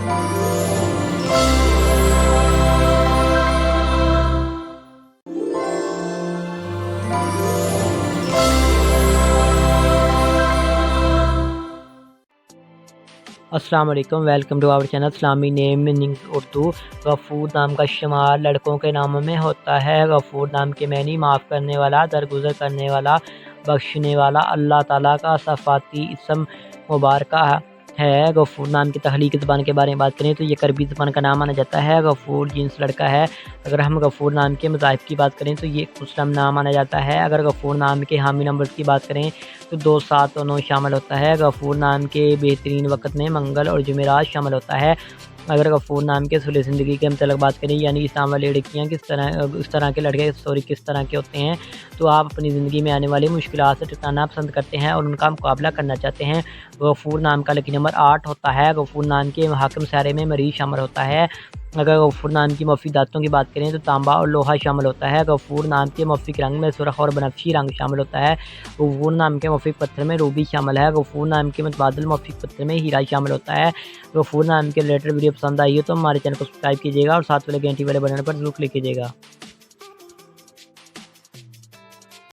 السلام علیکم، welcome to our channel اسلامی نیم میننگ اردو۔ غفور نام کا شمار لڑکوں کے ناموں میں ہوتا ہے۔ غفور نام کے معنی معاف کرنے والا، درگزر کرنے والا، بخشنے والا۔ اللہ تعالیٰ کا صفاتی اسم مبارکہ ہے۔ غفور نام کی تخلیقی زبان کے بارے میں بات کریں تو یہ عربی زبان کا نام مانا جاتا ہے۔ غفور جنس لڑکا ہے۔ اگر ہم غفور نام کے مضاعف کی بات کریں تو یہ ایک مسلم نام مانا جاتا ہے۔ اگر غفور نام کے حامی نمبرز کی بات کریں تو 2، 7 اور 9 شامل ہوتا ہے۔ غفور نام کے بہترین وقت میں منگل اور جمعرات شامل ہوتا ہے۔ اگر غفور نام کے اصول زندگی کے متعلق بات کریں، یعنی اسلام والی لڑکیاں اس طرح کے لڑکے کس طرح کے ہوتے ہیں، تو آپ اپنی زندگی میں آنے والی مشکلات سے ٹکرانا پسند کرتے ہیں اور ان کا مقابلہ کرنا چاہتے ہیں۔ غفور نام کا لکی نمبر 8 ہوتا ہے۔ غفور نام کے محاکم سارے میں مریض شامل ہوتا ہے۔ اگر غفور نام کی مفیداتوں کی بات کریں تو تانبا اور لوہا شامل ہوتا ہے۔ غفور نام کے موافق رنگ میں سرخ اور بنفشی رنگ شامل ہوتا ہے۔ غفور نام کے موافق پتھر میں روبی شامل ہے۔ غفور نام کے متبادل موافق پتھر میں ہیرا شامل ہوتا ہے۔ غفور نام کے ریلیٹڈ ویڈیو پسند آئی ہے تو ہمارے چینل کو سبسکرائب کیجیے گا اور ساتھ والے گھنٹی والے بٹن پر ضرور کلک کیجیے گا۔